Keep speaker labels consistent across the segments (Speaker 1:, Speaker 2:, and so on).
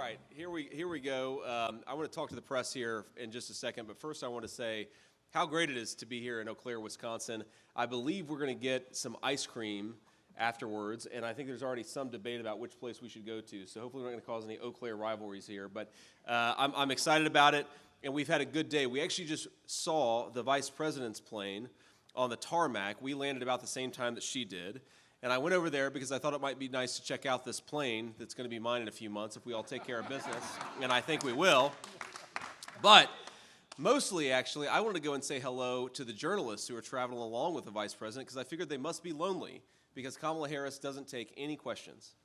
Speaker 1: right, here we go. I want to talk to the press here in just a second, but first I want to say how great it is to be here in Eau Claire, Wisconsin. I believe we're going to get some ice cream afterwards, and I think there's already some debate about which place we should go to, so hopefully we're not going to cause any Eau Claire rivalries here, but I'm excited about it, and we've had a good day. We actually just saw the Vice President's plane on the tarmac. We landed about the same time that she did. And I went over there because I thought it might be nice to check out this plane that's going to be mine in a few months if we all take care of business, and I think we will. But mostly, actually, I wanted to go and say hello to the journalists who are traveling along with the Vice President because I figured they must be lonely because Kamala Harris doesn't take any questions.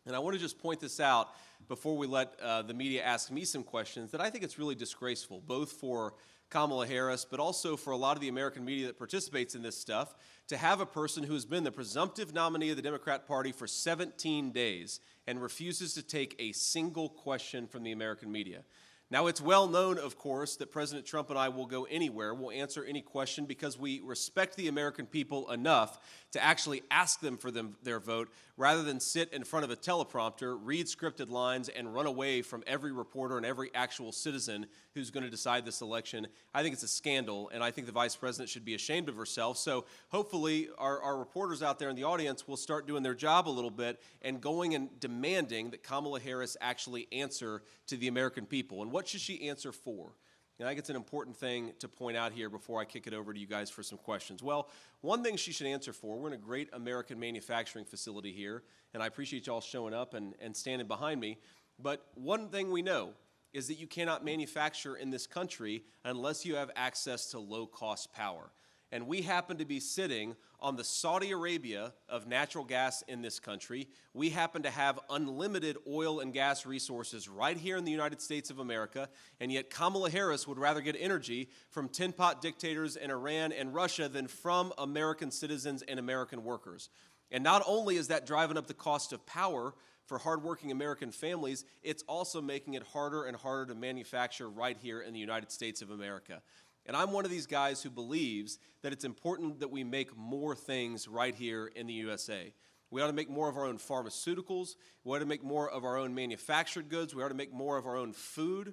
Speaker 1: And I want to just point this out before we let the media ask me some questions that I think it's really disgraceful, both for Kamala Harris, but also for a lot of the American media that participates in this stuff, to have a person who has been the presumptive nominee of the Democrat Party for 17 days and refuses to take a single question from the American media. Now, it's well known, of course, that President Trump and I will go anywhere, we'll answer any question because we respect the American people enough to actually ask them for their vote rather than sit in front of a teleprompter, read scripted lines, and run away from every reporter and every actual citizen who's going to decide this election. I think it's a scandal, and I think the Vice President should be ashamed of herself. So hopefully our reporters out there in the audience will start doing their job a little bit and going and demanding that Kamala Harris actually answer to the American people. And what should she answer for? And I think it's an important thing to point out here before I kick it over to you guys for some questions. Well, one thing she should answer for, we're in a great American manufacturing facility here, and I appreciate y'all showing up and standing behind me, but one thing we know is that you cannot manufacture in this country unless you have access to low-cost power. And we happen to be sitting on the Saudi Arabia of natural gas in this country. We happen to have unlimited oil and gas resources right here in the United States of America, and yet Kamala Harris would rather get energy from tin-pot dictators in Iran and Russia than from American citizens and American workers. And not only is that driving up the cost of power for hardworking American families, it's also making it harder and harder to manufacture right here in the United States of America. And I'm one of these guys who believes that it's important that we make more things right here in the USA. We ought to make more of our own pharmaceuticals. We ought to make more of our own manufactured goods. We ought to make more of our own food.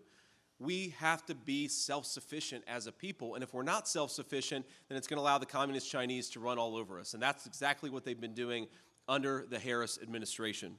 Speaker 1: We have to be self-sufficient as a people. And if we're not self-sufficient, then it's going to allow the communist Chinese to run all over us. And that's exactly what they've been doing under the Harris administration.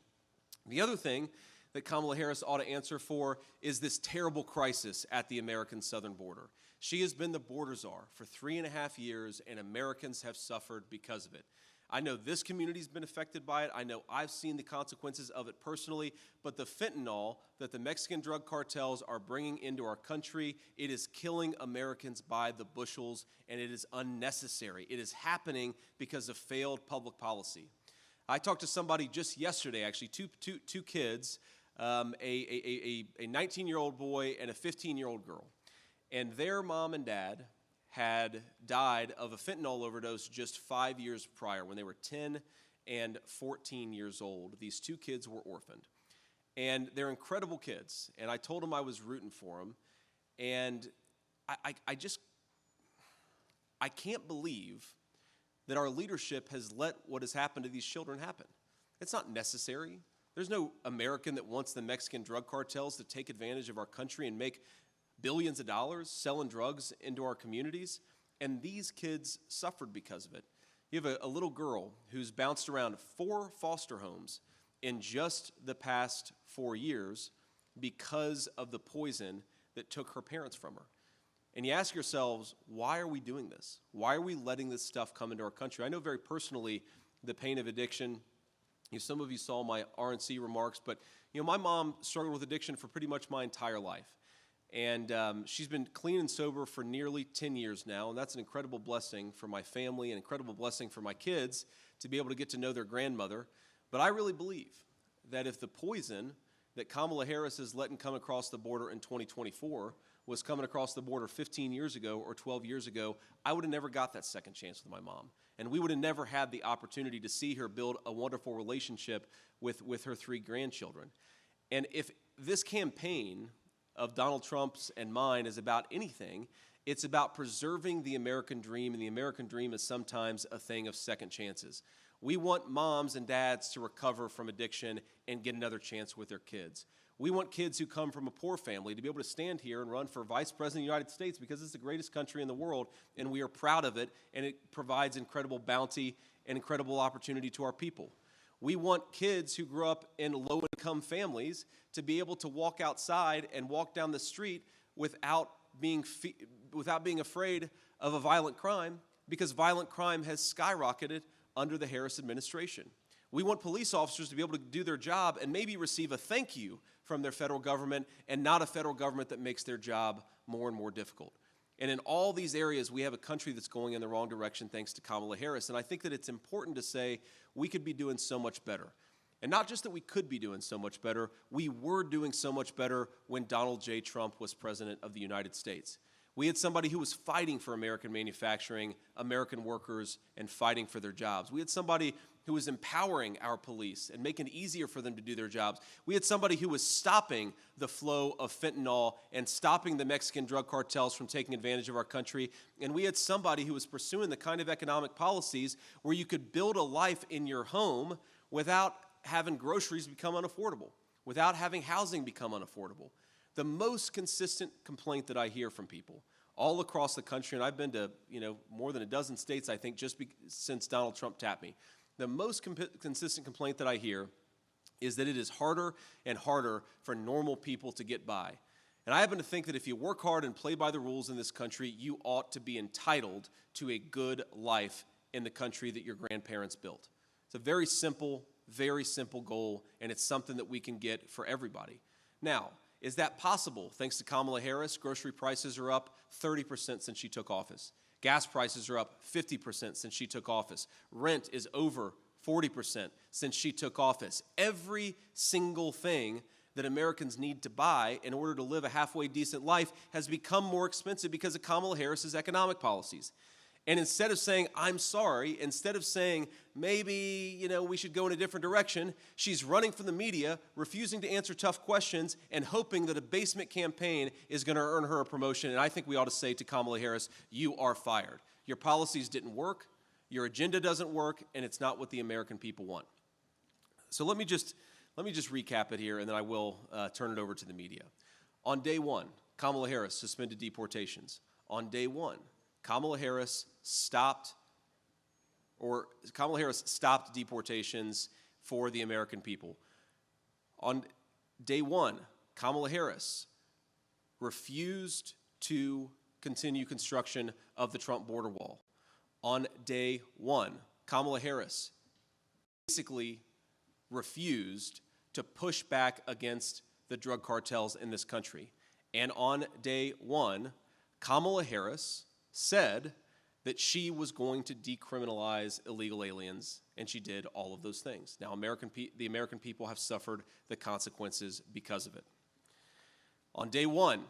Speaker 1: The other thing that Kamala Harris ought to answer for is this terrible crisis at the American southern border. She has been the border czar for 3.5 years, and Americans have suffered because of it. I know this community's been affected by it. I know I've seen the consequences of it personally, but the fentanyl that the Mexican drug cartels are bringing into our country, it is killing Americans by the bushels, and it is unnecessary. It is happening because of failed public policy. I talked to somebody just yesterday, actually, two kids, a 19-year-old boy and a 15-year-old girl. And their mom and dad had died of a fentanyl overdose just 5 years prior when they were 10 and 14 years old. These two kids were orphaned. And they're incredible kids. And I told them I was rooting for them. And I can't believe that our leadership has let what has happened to these children happen. It's not necessary. There's no American that wants the Mexican drug cartels to take advantage of our country and make billions of dollars selling drugs into our communities, and these kids suffered because of it. You have a little girl who's bounced around 4 foster homes in just the past 4 years because of the poison that took her parents from her. And you ask yourselves, why are we doing this? Why are we letting this stuff come into our country? I know very personally the pain of addiction. Some of you saw my RNC remarks, but my mom struggled with addiction for pretty much my entire life. And she's been clean and sober for nearly 10 years now, and that's an incredible blessing for my family, an incredible blessing for my kids to be able to get to know their grandmother. But I really believe that if the poison that Kamala Harris is letting come across the border in 2024 was coming across the border 15 years ago or 12 years ago, I would have never got that second chance with my mom. And we would have never had the opportunity to see her build a wonderful relationship with her 3 grandchildren. And if this campaign of Donald Trump's and mine is about anything, it's about preserving the American dream, and the American dream is sometimes a thing of second chances. We want moms and dads to recover from addiction and get another chance with their kids. We want kids who come from a poor family to be able to stand here and run for Vice President of the United States because it's the greatest country in the world, and we are proud of it, and it provides incredible bounty and incredible opportunity to our people. We want kids who grew up in low-income families to be able to walk outside and walk down the street without being afraid of a violent crime, because violent crime has skyrocketed under the Harris administration. We want police officers to be able to do their job and maybe receive a thank you from their federal government, and not a federal government that makes their job more and more difficult. And in all these areas, we have a country that's going in the wrong direction thanks to Kamala Harris. And I think that it's important to say we could be doing so much better. And not just that we could be doing so much better, we were doing so much better when Donald J. Trump was president of the United States. We had somebody who was fighting for American manufacturing, American workers, and fighting for their jobs. We had somebody who was empowering our police and making it easier for them to do their jobs. We had somebody who was stopping the flow of fentanyl and stopping the Mexican drug cartels from taking advantage of our country. And we had somebody who was pursuing the kind of economic policies where you could build a life in your home without having groceries become unaffordable, without having housing become unaffordable. The most consistent complaint that I hear from people all across the country, and I've been to more than a dozen states, I think, since Donald Trump tapped me, the most consistent complaint that I hear is that it is harder and harder for normal people to get by. And I happen to think that if you work hard and play by the rules in this country, you ought to be entitled to a good life in the country that your grandparents built. It's a very simple goal, and it's something that we can get for everybody. Now, is that possible? Thanks to Kamala Harris, grocery prices are up 30% since she took office. Gas prices are up 50% since she took office. Rent is over 40% since she took office. Every single thing that Americans need to buy in order to live a halfway decent life has become more expensive because of Kamala Harris's economic policies. And instead of saying, I'm sorry, instead of saying, maybe, we should go in a different direction, she's running from the media, refusing to answer tough questions, and hoping that a basement campaign is going to earn her a promotion. And I think we ought to say to Kamala Harris, you are fired. Your policies didn't work, your agenda doesn't work, and it's not what the American people want. So let me just recap it here, and then I will turn it over to the media. On day one, Kamala Harris suspended deportations. On day one, Kamala Harris stopped deportations for the American people. On day one, Kamala Harris refused to continue construction of the Trump border wall. On day one, Kamala Harris basically refused to push back against the drug cartels in this country. And on day one, Kamala Harris said that she was going to decriminalize illegal aliens, and she did all of those things. Now, the American people have suffered the consequences because of it. On day one,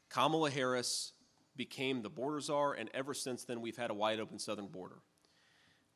Speaker 1: Kamala Harris became the border czar, and ever since then, we've had a wide open southern border.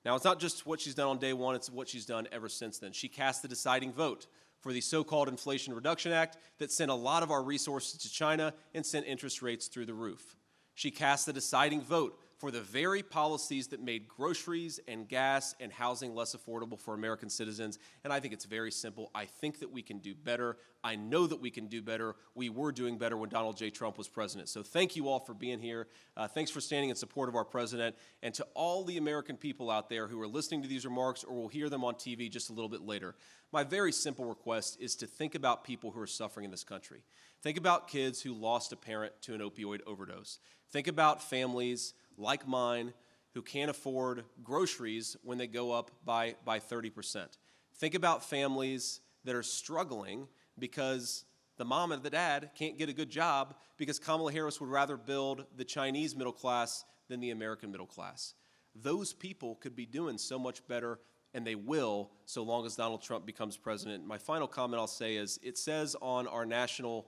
Speaker 1: Now, it's not just what she's done on day one, it's what she's done ever since then. She cast the deciding vote for the so-called Inflation Reduction Act that sent a lot of our resources to China and sent interest rates through the roof. She cast the deciding vote for the very policies that made groceries and gas and housing less affordable for American citizens. And I think it's very simple. I think that we can do better. I know that we can do better. We were doing better when Donald J. Trump was president. So thank you all for being here. Thanks for standing in support of our president. And to all the American people out there who are listening to these remarks or will hear them on TV just a little bit later, my very simple request is to think about people who are suffering in this country. Think about kids who lost a parent to an opioid overdose. Think about families like mine who can't afford groceries when they go up by 30%. Think about families that are struggling because the mom and the dad can't get a good job because Kamala Harris would rather build the Chinese middle class than the American middle class. Those people could be doing so much better, and they will, so long as Donald Trump becomes president. My final comment I'll say is, it says on our national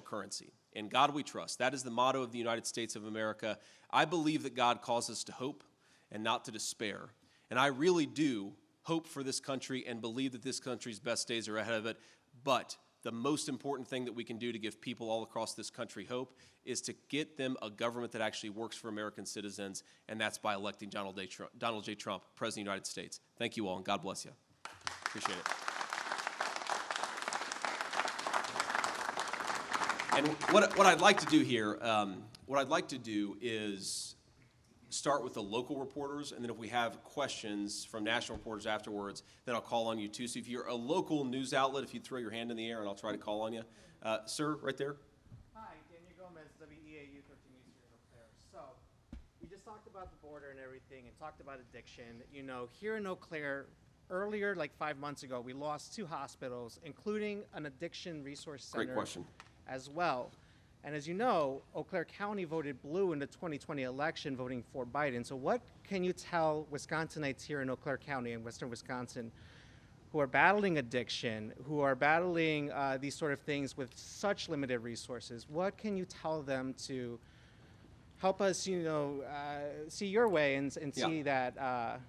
Speaker 1: currency, "In God we trust." That is the motto of the United States of America. I believe that God calls us to hope and not to despair. And I really do hope for this country and believe that this country's best days are ahead of it. But the most important thing that we can do to give people all across this country hope is to get them a government that actually works for American citizens, and that's by electing Donald J. Trump, President of the United States. Thank you all, and God bless you. Appreciate it. And what I'd like to do here, what I'd like to do is start with the local reporters, and then if we have questions from national reporters afterwards, then I'll call on you too. So if you're a local news outlet, if you throw your hand in the air, and I'll try to call on you. Sir, right there.
Speaker 2: Hi, Daniel Gomez, WEAU 13 News here in Eau Claire. So we just talked about the border and everything and talked about addiction. You know, here in Eau Claire, earlier, like 5 months ago, we lost 2 hospitals, including an addiction resource center.
Speaker 1: Great question.
Speaker 2: As well. And as you know, Eau Claire County voted blue in the 2020 election, voting for Biden. So what can you tell Wisconsinites here in Eau Claire County in western Wisconsin who are battling addiction, who are battling these sort of things with such limited resources? What can you tell them to help us, you know, see your way and see that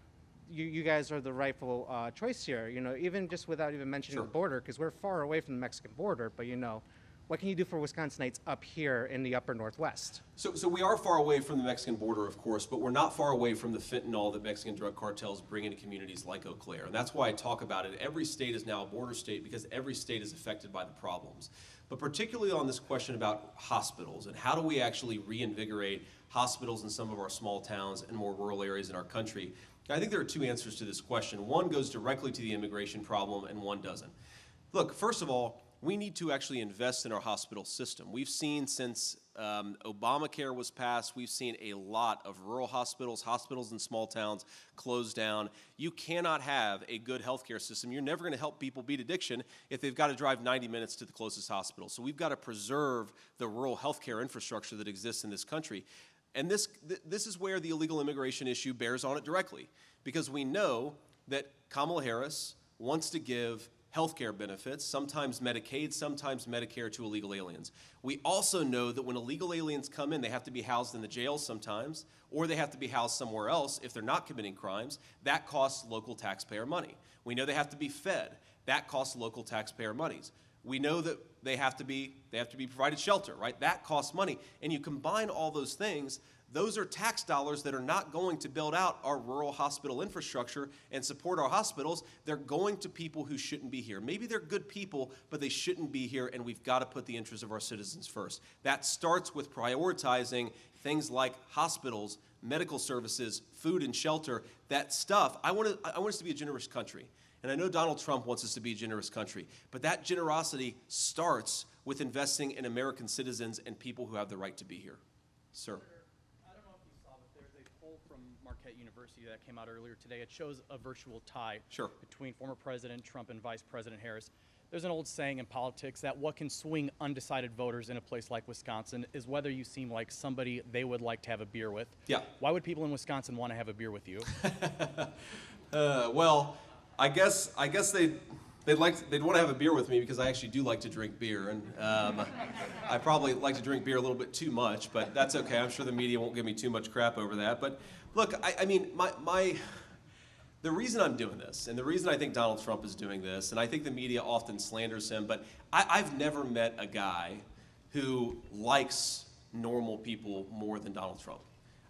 Speaker 2: you guys are the rightful choice here, you know, even just without even mentioning the border, because we're far away from the Mexican border, but, you know, what can you do for Wisconsinites up here in the upper Northwest?
Speaker 1: So we are far away from the Mexican border, of course, but we're not far away from the fentanyl that Mexican drug cartels bring into communities like Eau Claire. And that's why I talk about it. Every state is now a border state because every state is affected by the problems. But particularly on this question about hospitals and how do we actually reinvigorate hospitals in some of our small towns and more rural areas in our country, I think there are 2 answers to this question. One goes directly to the immigration problem and one doesn't. Look, first of all, we need to actually invest in our hospital system. We've seen since Obamacare was passed, we've seen a lot of rural hospitals, hospitals in small towns close down. You cannot have a good healthcare system. You're never going to help people beat addiction if they've got to drive 90 minutes to the closest hospital. So we've got to preserve the rural healthcare infrastructure that exists in this country. And this is where the illegal immigration issue bears on it directly, because we know that Kamala Harris wants to give healthcare benefits, sometimes Medicaid, sometimes Medicare to illegal aliens. We also know that when illegal aliens come in, they have to be housed in the jails sometimes, or they have to be housed somewhere else if they're not committing crimes. That costs local taxpayer money. We know they have to be fed. That costs local taxpayer monies. We know that they have to be provided shelter, right? That costs money. And you combine all those things, those are tax dollars that are not going to build out our rural hospital infrastructure and support our hospitals. They're going to people who shouldn't be here. Maybe they're good people, but they shouldn't be here, and we've got to put the interests of our citizens first. That starts with prioritizing things like hospitals, medical services, food and shelter, that stuff. I want us to be a generous country. And I know Donald Trump wants us to be a generous country, but that generosity starts with investing in American citizens and people who have the right to be here. Sir.
Speaker 3: Marquette University that came out earlier today. It shows a virtual tie between former President Trump and Vice President Harris. There's an old saying in politics that what can swing undecided voters in a place like Wisconsin is whether you seem like somebody they would like to have a beer with.
Speaker 1: Yeah.
Speaker 3: Why would people in Wisconsin want to have a beer with you?
Speaker 1: Well, I guess they'd want to have a beer with me because I actually do like to drink beer, and I probably like to drink beer a little bit too much, but that's okay. I'm sure the media won't give me too much crap over that. But look, I mean, the reason I'm doing this, and the reason I think Donald Trump is doing this, and I think the media often slanders him, but I've never met a guy who likes normal people more than Donald Trump.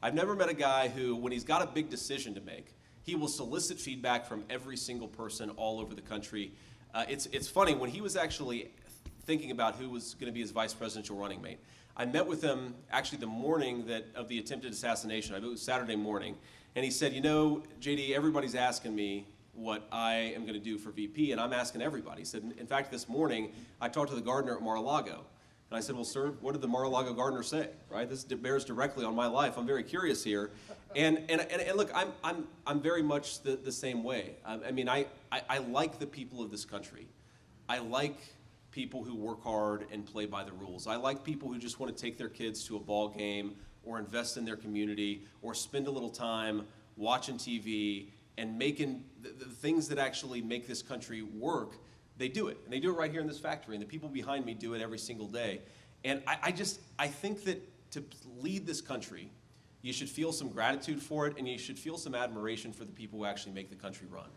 Speaker 1: I've never met a guy who, when he's got a big decision to make, he will solicit feedback from every single person all over the country. It's funny, when he was actually thinking about who was going to be his vice presidential running mate, I met with him actually the morning of the attempted assassination. It was Saturday morning. And he said, you know, JD, everybody's asking me what I am going to do for VP, and I'm asking everybody. He said, in fact, this morning, I talked to the gardener at Mar-a-Lago. And I said, well, sir, what did the Mar-a-Lago gardener say, right? This bears directly on my life. I'm very curious here. And look, I'm very much the same way. I mean, I like the people of this country. I like people who work hard and play by the rules. I like people who just want to take their kids to a ball game or invest in their community or spend a little time watching TV and making the things that actually make this country work. They do it, and they do it right here in this factory, and the people behind me do it every single day. And I think that to lead this country, you should feel some gratitude for it, and you should feel some admiration for the people who actually make the country run.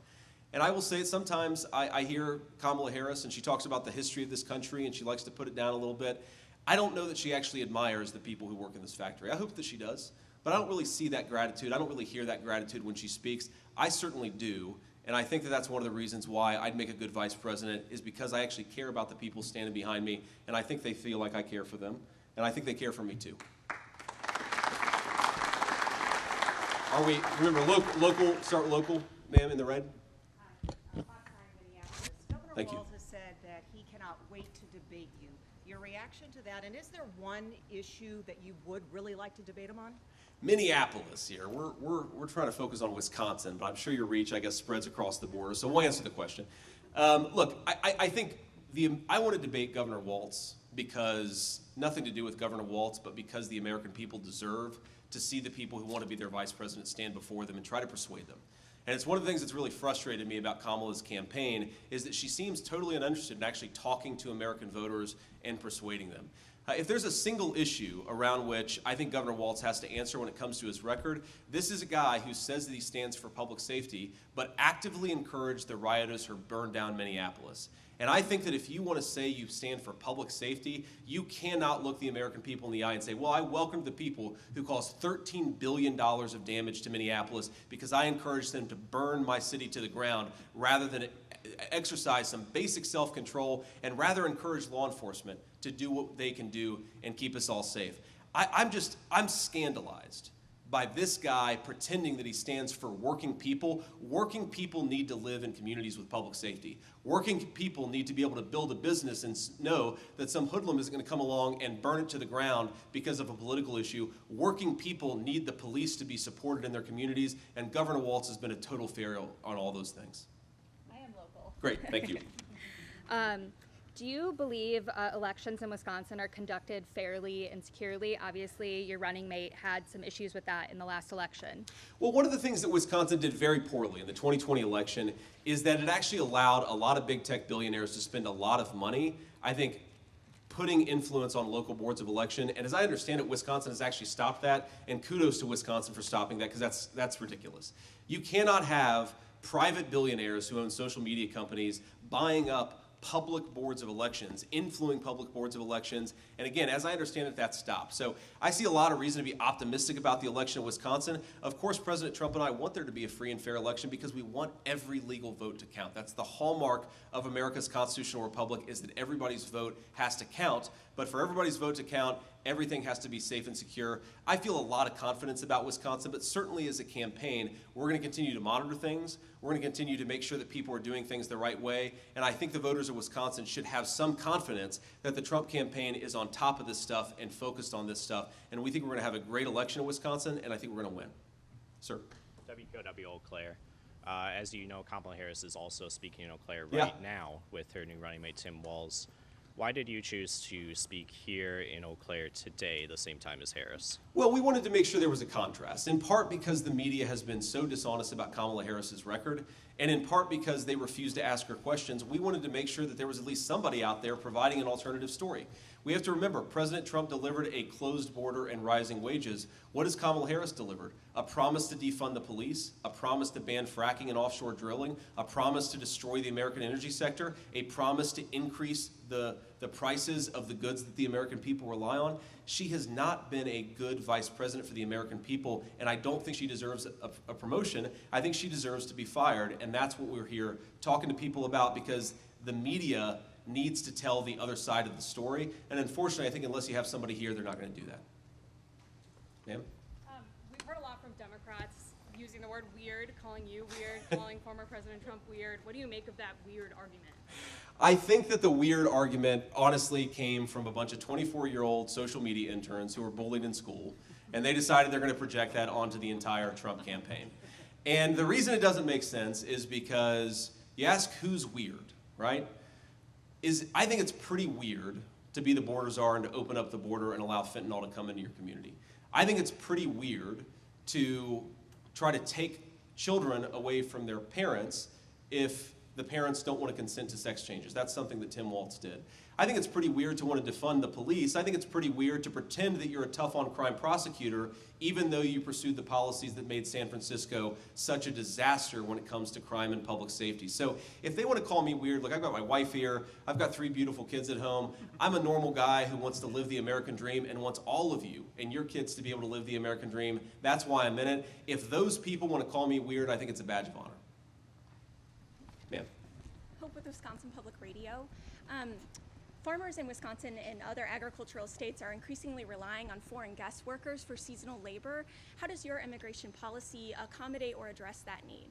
Speaker 1: And I will say it, sometimes I hear Kamala Harris, and she talks about the history of this country, and she likes to put it down a little bit. I don't know that she actually admires the people who work in this factory. I hope that she does, but I don't really see that gratitude. I don't really hear that gratitude when she speaks. I certainly do. And I think that that's one of the reasons why I'd make a good vice president, is because I actually care about the people standing behind me, and I think they feel like I care for them, and I think they care for me too. Are we, remember, local, start local, ma'am, in the red?
Speaker 4: Governor Walz has said that he cannot wait to debate you. Your reaction to that, and is there one issue that you would really like to debate him on?
Speaker 1: Minneapolis here. We're trying to focus on Wisconsin, but I'm sure your reach, I guess, spreads across the border, so we'll answer the question. Look, I think I want to debate Governor Walz because, nothing to do with Governor Walz, but because the American people deserve to see the people who want to be their vice president stand before them and try to persuade them. And it's one of the things that's really frustrated me about Kamala's campaign, is that she seems totally uninterested in actually talking to American voters and persuading them. If there's a single issue around which I think Governor Walz has to answer when it comes to his record, this is a guy who says that he stands for public safety, but actively encouraged the rioters who burned down Minneapolis. And I think that if you want to say you stand for public safety, you cannot look the American people in the eye and say, well, I welcome the people who caused $13 billion of damage to Minneapolis because I encouraged them to burn my city to the ground, rather than exercise some basic self-control and rather encourage law enforcement to do what they can do and keep us all safe. I'm scandalized by this guy pretending that he stands for working people. Working people need to live in communities with public safety. Working people need to be able to build a business and know that some hoodlum isn't going to come along and burn it to the ground because of a political issue. Working people need the police to be supported in their communities, and Governor Walz has been a total failure on all those things.
Speaker 5: I am local.
Speaker 1: Great, thank you.
Speaker 5: Do you believe elections in Wisconsin are conducted fairly and securely? Obviously, your running mate had some issues with that in the last election.
Speaker 1: Well, one of the things that Wisconsin did very poorly in the 2020 election is that it actually allowed a lot of big tech billionaires to spend a lot of money, I think, putting influence on local boards of election. And as I understand it, Wisconsin has actually stopped that, and kudos to Wisconsin for stopping that, because that's ridiculous. You cannot have private billionaires who own social media companies buying up public boards of elections, influencing public boards of elections, and again, as I understand it, that stopped. So I see a lot of reason to be optimistic about the election in Wisconsin. Of course, President Trump and I want there to be a free and fair election because we want every legal vote to count. That's the hallmark of America's constitutional republic, is that everybody's vote has to count. But for everybody's vote to count, everything has to be safe and secure. I feel a lot of confidence about Wisconsin, but certainly as a campaign, we're going to continue to monitor things. We're going to continue to make sure that people are doing things the right way. And I think the voters of Wisconsin should have some confidence that the Trump campaign is on top of this stuff and focused on this stuff. And we think we're going to have a great election in Wisconsin, and I think we're going to win. Sir.
Speaker 6: WKOW Eau Claire. As you know, Kamala Harris is also speaking in Eau Claire right now with her new running mate, Tim Walz. Why did you choose to speak here in Eau Claire today, the same time as Harris?
Speaker 1: Well, we wanted to make sure there was a contrast, in part because the media has been so dishonest about Kamala Harris's record, and in part because they refused to ask her questions. We wanted to make sure that there was at least somebody out there providing an alternative story. We have to remember, President Trump delivered a closed border and rising wages. What has Kamala Harris delivered? A promise to defund the police, a promise to ban fracking and offshore drilling, a promise to destroy the American energy sector, a promise to increase the prices of the goods that the American people rely on. She has not been a good vice president for the American people, and I don't think she deserves a promotion. I think she deserves to be fired, and that's what we're here talking to people about, because the media needs to tell the other side of the story, and unfortunately, I think unless you have somebody here, they're not going to do that. Ma'am?
Speaker 7: We've heard a lot from Democrats using the word weird, calling you weird, calling former President Trump weird. What do you make of that weird argument?
Speaker 1: I think that the weird argument honestly came from a bunch of 24-year-old social media interns who were bullied in school, and they decided they're going to project that onto the entire Trump campaign. And the reason it doesn't make sense is because you ask who's weird, right? I think it's pretty weird to be the border czar and to open up the border and allow fentanyl to come into your community. I think it's pretty weird to try to take children away from their parents if the parents don't want to consent to sex changes. That's something that Tim Walz did. I think it's pretty weird to want to defund the police. I think it's pretty weird to pretend that you're a tough-on-crime prosecutor, even though you pursued the policies that made San Francisco such a disaster when it comes to crime and public safety. So if they want to call me weird, look, I've got my wife here. I've got 3 beautiful kids at home. I'm a normal guy who wants to live the American dream and wants all of you and your kids to be able to live the American dream. That's why I'm in it. If those people want to call me weird, I think it's a badge of honor.
Speaker 8: with Wisconsin Public Radio. Farmers in Wisconsin and other agricultural states are increasingly relying on foreign guest workers for seasonal labor. How does your immigration policy accommodate or address that need?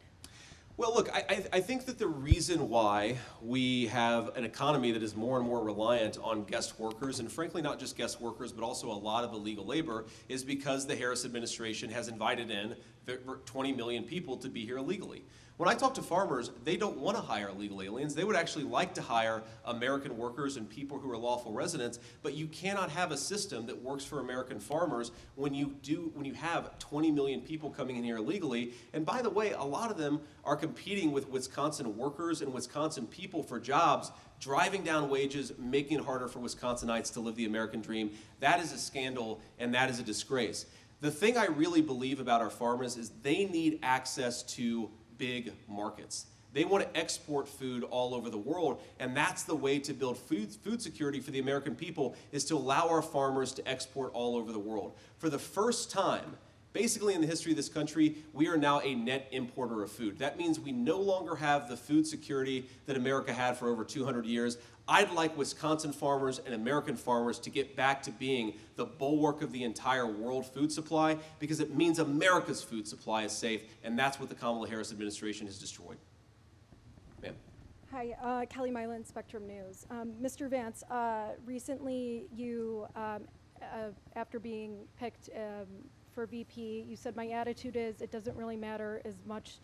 Speaker 1: Well, look, I think that the reason why we have an economy that is more and more reliant on guest workers, and frankly not just guest workers, but also a lot of illegal labor, is because the Harris administration has invited in 20 million people to be here illegally. When I talk to farmers, they don't want to hire illegal aliens. They would actually like to hire American workers and people who are lawful residents, but you cannot have a system that works for American farmers when you have 20 million people coming in here illegally. And by the way, a lot of them are competing with Wisconsin workers and Wisconsin people for jobs, driving down wages, making it harder for Wisconsinites to live the American dream. That is a scandal, and that is a disgrace. The thing I really believe about our farmers is they need access to big markets. They want to export food all over the world, and that's the way to build food security for the American people, is to allow our farmers to export all over the world. For the first time, basically in the history of this country, we are now a net importer of food. That means we no longer have the food security that America had for over 200 years. I'd like Wisconsin farmers and American farmers to get back to being the bulwark of the entire world food supply, because it means America's food supply is safe, and that's what the Kamala Harris administration has destroyed. Ma'am.
Speaker 9: Hi, Kelly Mylan, Spectrum News. Mr. Vance, recently you, after being picked for VP, you said my attitude is it doesn't really matter as much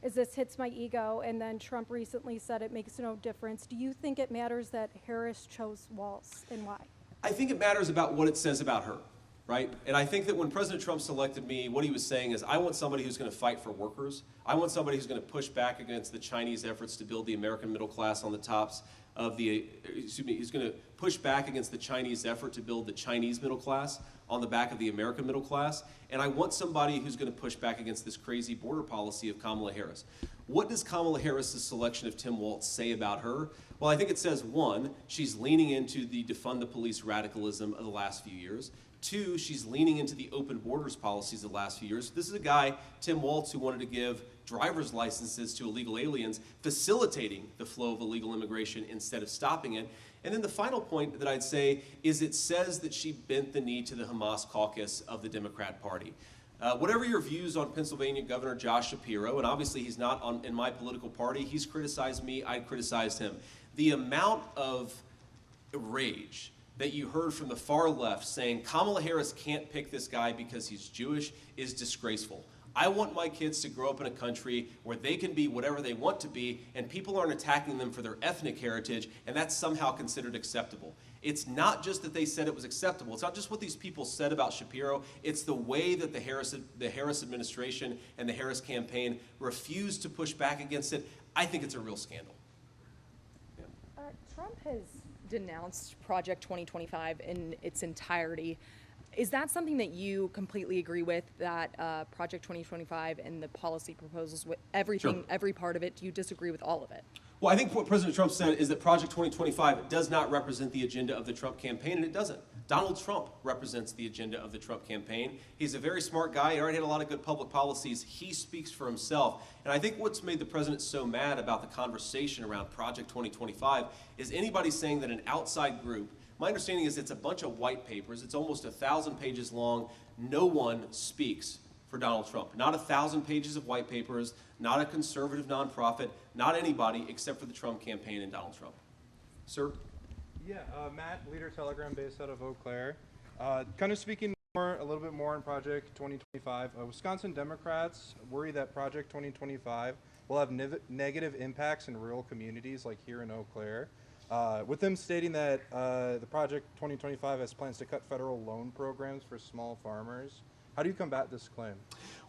Speaker 9: as this hits my ego, and then Trump recently said it makes no difference. Do you think it matters that Harris chose Walz, and why?
Speaker 1: I think it matters about what it says about her, right? And I think that when President Trump selected me, what he was saying is, I want somebody who's going to fight for workers. I want somebody who's going to push back against the Chinese efforts to build the American middle class on the tops of the, he's going to push back against the Chinese effort to build the Chinese middle class on the back of the American middle class. And I want somebody who's going to push back against this crazy border policy of Kamala Harris. What does Kamala Harris's selection of Tim Walz say about her? Well, I think it says, one, she's leaning into the defund the police radicalism of the last few years. Two, she's leaning into the open borders policies of the last few years. This is a guy, Tim Walz, who wanted to give driver's licenses to illegal aliens, facilitating the flow of illegal immigration instead of stopping it. And then the final point that I'd say is it says that she bent the knee to the Hamas caucus of the Democrat Party. Whatever your views on Pennsylvania Governor Josh Shapiro, and obviously he's not in my political party, he's criticized me, I criticized him. The amount of rage that you heard from the far left saying Kamala Harris can't pick this guy because he's Jewish is disgraceful. I want my kids to grow up in a country where they can be whatever they want to be, and people aren't attacking them for their ethnic heritage, and that's somehow considered acceptable. It's not just that they said it was acceptable. It's not just what these people said about Shapiro. It's the way that the Harris administration and the Harris campaign refused to push back against it. I think it's a real scandal. Yeah.
Speaker 10: Trump has denounced Project 2025 in its entirety. Is that something that you completely agree with, that Project 2025 and the policy proposals, with everything,
Speaker 1: Sure.
Speaker 10: every part of it, do you disagree with all of it?
Speaker 1: Well, I think what President Trump said is that Project 2025 does not represent the agenda of the Trump campaign, and it doesn't. Donald Trump represents the agenda of the Trump campaign. He's a very smart guy. He already had a lot of good public policies. He speaks for himself. And I think what's made the president so mad about the conversation around Project 2025 is anybody saying that an outside group, my understanding is it's a bunch of white papers. It's almost 1,000 pages long. No one speaks for Donald Trump. Not 1,000 pages of white papers, not a conservative nonprofit, not anybody except for the Trump campaign and Donald Trump. Sir?
Speaker 11: Yeah, Matt, Leader Telegram based out of Eau Claire. Kind of speaking a little bit more on Project 2025, Wisconsin Democrats worry that Project 2025 will have negative impacts in rural communities like here in Eau Claire. With them stating that the Project 2025 has plans to cut federal loan programs for small farmers. How do you combat this claim?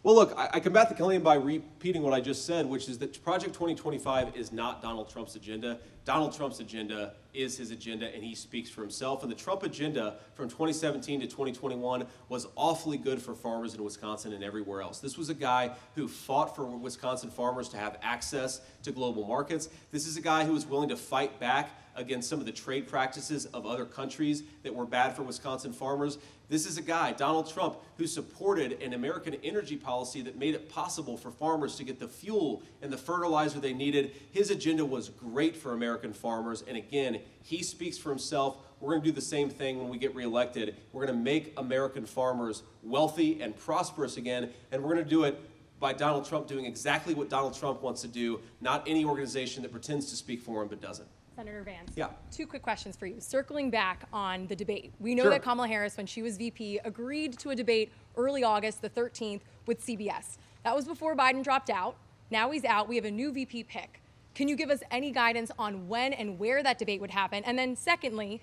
Speaker 1: Well, look, I combat the claim by repeating what I just said, which is that Project 2025 is not Donald Trump's agenda. Donald Trump's agenda is his agenda, and he speaks for himself. And the Trump agenda from 2017 to 2021 was awfully good for farmers in Wisconsin and everywhere else. This was a guy who fought for Wisconsin farmers to have access to global markets. This is a guy who was willing to fight back against some of the trade practices of other countries that were bad for Wisconsin farmers. This is a guy, Donald Trump, who supported an American energy policy that made it possible for farmers to get the fuel and the fertilizer they needed. His agenda was great for American farmers, and again, he speaks for himself. We're going to do the same thing when we get reelected. We're going to make American farmers wealthy and prosperous again, and we're going to do it by Donald Trump doing exactly what Donald Trump wants to do, not any organization that pretends to speak for him but doesn't.
Speaker 10: Senator Vance.
Speaker 1: Yeah.
Speaker 10: 2 quick questions for you. Circling back on the debate. We know
Speaker 1: Sure.
Speaker 10: that Kamala Harris, when she was VP, agreed to a debate early August, the 13th, with CBS. That was before Biden dropped out. Now he's out. We have a new VP pick. Can you give us any guidance on when and where that debate would happen? And then secondly,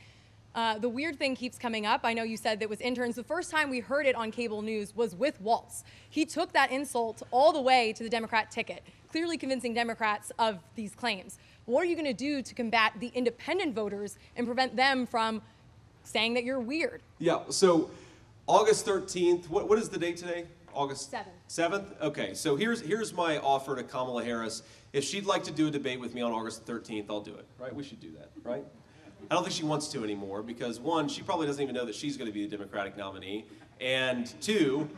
Speaker 10: the weird thing keeps coming up. I know you said that was interns. The first time we heard it on cable news was with Walz. He took that insult all the way to the Democrat ticket, clearly convincing Democrats of these claims. What are you going to do to combat the independent voters and prevent them from saying that you're weird?
Speaker 1: Yeah, so August 13th, what is the date today? August
Speaker 10: 7th.
Speaker 1: 7th? Okay, so here's my offer to Kamala Harris. If she'd like to do a debate with me on August 13th, I'll do it, right? We should do that, right? I don't think she wants to anymore because, one, she probably doesn't even know that she's going to be the Democratic nominee, and two,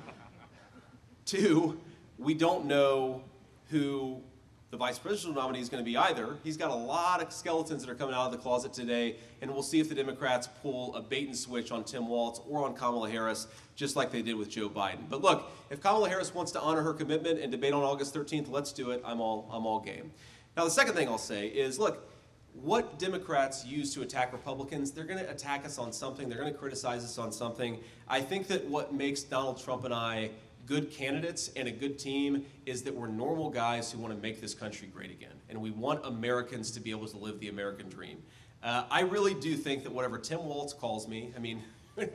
Speaker 1: we don't know who the vice presidential nominee is going to be either. He's got a lot of skeletons that are coming out of the closet today, and we'll see if the Democrats pull a bait and switch on Tim Walz or on Kamala Harris, just like they did with Joe Biden. But look, if Kamala Harris wants to honor her commitment and debate on August 13th, let's do it. I'm all game. Now, the second thing I'll say is, look, what Democrats use to attack Republicans, they're going to attack us on something. They're going to criticize us on something. I think that what makes Donald Trump and I good candidates and a good team is that we're normal guys who want to make this country great again. And we want Americans to be able to live the American dream. I really do think that whatever Tim Walz calls me, I mean,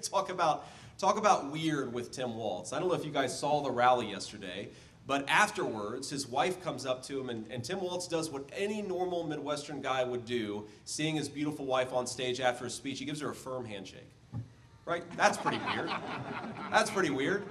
Speaker 1: talk about weird with Tim Walz. I don't know if you guys saw the rally yesterday, but afterwards, his wife comes up to him, and Tim Walz does what any normal Midwestern guy would do, seeing his beautiful wife on stage after his speech. He gives her a firm handshake. Right? That's pretty weird. That's pretty weird.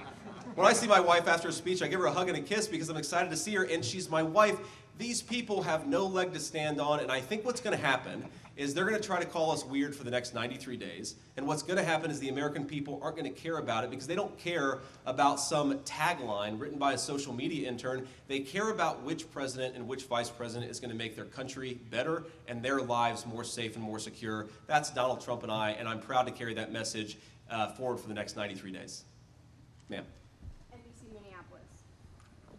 Speaker 1: When I see my wife after a speech, I give her a hug and a kiss because I'm excited to see her, and she's my wife. These people have no leg to stand on, and I think what's going to happen is they're going to try to call us weird for the next 93 days, and what's going to happen is the American people aren't going to care about it because they don't care about some tagline written by a social media intern. They care about which president and which vice president is going to make their country better and their lives more safe and more secure. That's Donald Trump and I, and I'm proud to carry that message forward for the next 93 days. Ma'am.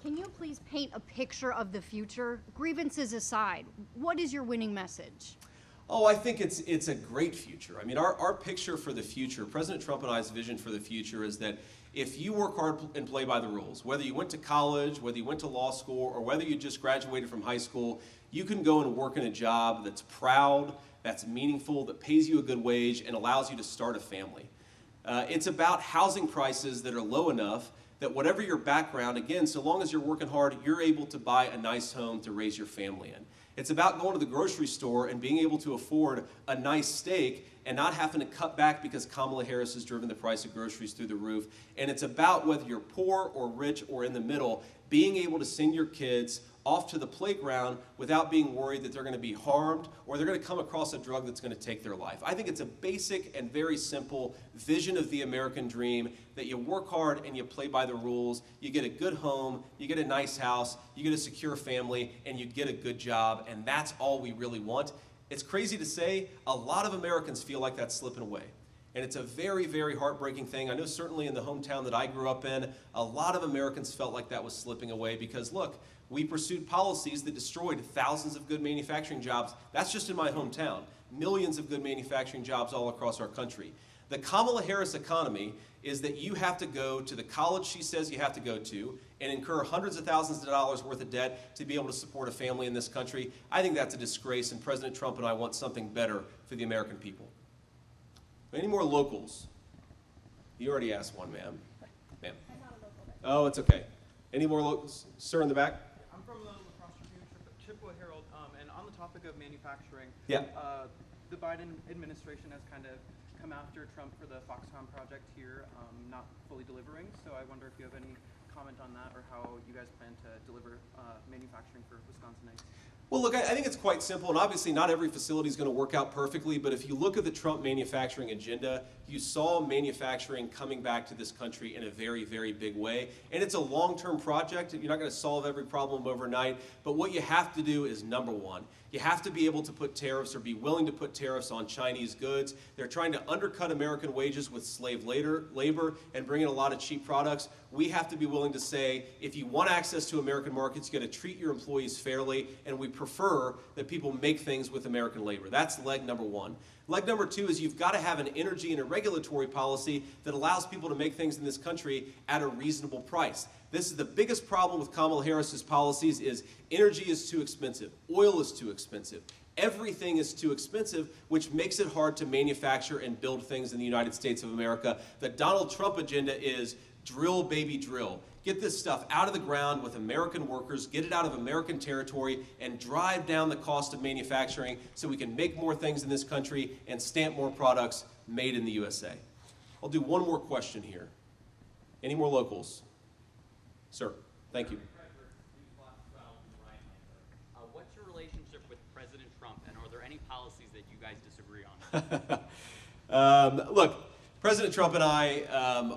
Speaker 12: Can you please paint a picture of the future? Grievances aside, what is your winning message?
Speaker 1: Oh, I think it's a great future. I mean, our picture for the future, President Trump and I's vision for the future is that if you work hard and play by the rules, whether you went to college, whether you went to law school, or whether you just graduated from high school, you can go and work in a job that's proud, that's meaningful, that pays you a good wage, and allows you to start a family. It's about housing prices that are low enough that whatever your background, again, so long as you're working hard, you're able to buy a nice home to raise your family in. It's about going to the grocery store and being able to afford a nice steak and not having to cut back because Kamala Harris has driven the price of groceries through the roof. And it's about whether you're poor or rich or in the middle, being able to send your kids off to the playground without being worried that they're going to be harmed or they're going to come across a drug that's going to take their life. I think it's a basic and very simple vision of the American dream that you work hard and you play by the rules, you get a good home, you get a nice house, you get a secure family, and you get a good job, and that's all we really want. It's crazy to say, a lot of Americans feel like that's slipping away. And it's a very, very heartbreaking thing. I know certainly in the hometown that I grew up in, a lot of Americans felt like that was slipping away because, look, we pursued policies that destroyed thousands of good manufacturing jobs. That's just in my hometown. Millions of good manufacturing jobs all across our country. The Kamala Harris economy is that you have to go to the college she says you have to go to and incur hundreds of thousands of dollars worth of debt to be able to support a family in this country. I think that's a disgrace, and President Trump and I want something better for the American people. Any more locals? You already asked one, ma'am. Ma'am. Oh, it's okay. Any more locals? Sir in the back?
Speaker 13: I'm from the Lacrosse Tribune, Chippewa Herald, and on the topic of manufacturing,
Speaker 1: yeah.
Speaker 13: The Biden administration has kind of come after Trump for the Foxconn project here, not fully delivering. So I wonder if you have any comment on that or how you guys plan to deliver manufacturing for Wisconsinites.
Speaker 1: Well, look, I think it's quite simple, and obviously not every facility is going to work out perfectly, but if you look at the Trump manufacturing agenda, you saw manufacturing coming back to this country in a very, very big way. And it's a long-term project. You're not going to solve every problem overnight, but what you have to do is, number one, you have to be able to put tariffs or be willing to put tariffs on Chinese goods. They're trying to undercut American wages with slave labor and bring in a lot of cheap products. We have to be willing to say, if you want access to American markets, you got to treat your employees fairly, and we prefer that people make things with American labor. That's leg number one. Leg number two is you've got to have an energy and a regulatory policy that allows people to make things in this country at a reasonable price. This is the biggest problem with Kamala Harris's policies is energy is too expensive, oil is too expensive, everything is too expensive, which makes it hard to manufacture and build things in the United States of America. The Donald Trump agenda is drill, baby, drill. Get this stuff out of the ground with American workers, get it out of American territory, and drive down the cost of manufacturing so we can make more things in this country and stamp more products made in the USA. I'll do one more question here. Any more locals? Sir, thank you.
Speaker 14: What's your relationship with President Trump, and are there any policies that you guys disagree on?
Speaker 1: Look, President Trump and I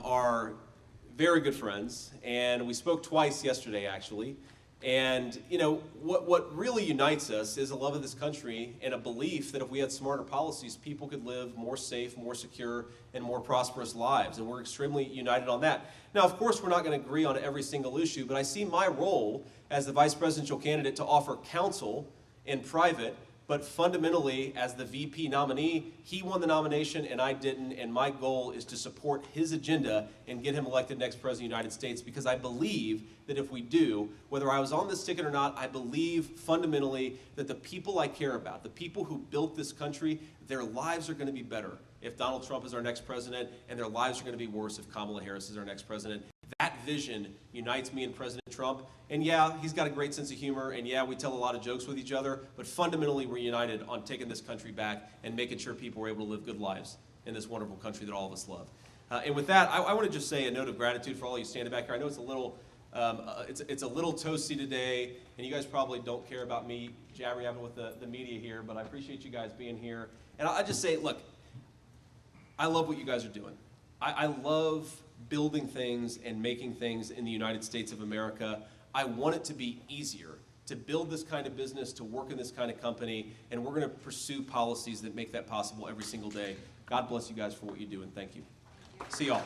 Speaker 1: are very good friends, and we spoke twice yesterday, actually. And, you know, what really unites us is a love of this country and a belief that if we had smarter policies, people could live more safe, more secure, and more prosperous lives. And we're extremely united on that. Now, of course, we're not going to agree on every single issue, but I see my role as the vice presidential candidate to offer counsel in private. But fundamentally, as the VP nominee, he won the nomination and I didn't, and my goal is to support his agenda and get him elected next President of the United States, because I believe that if we do, whether I was on this ticket or not, I believe fundamentally that the people I care about, the people who built this country, their lives are going to be better if Donald Trump is our next president, and their lives are going to be worse if Kamala Harris is our next president. That vision unites me and President Trump. And yeah, he's got a great sense of humor, and yeah, we tell a lot of jokes with each other, but fundamentally we're united on taking this country back and making sure people are able to live good lives in this wonderful country that all of us love. And with that, I want to just say a note of gratitude for all you standing back here. I know it's a little toasty today, and you guys probably don't care about me jabber-jabbing with the media here, but I appreciate you guys being here. And I just say, look, I love what you guys are doing. I love building things and making things in the United States of America. I want it to be easier to build this kind of business, to work in this kind of company, and we're going to pursue policies that make that possible every single day. God bless you guys for what you do, and thank you. See y'all.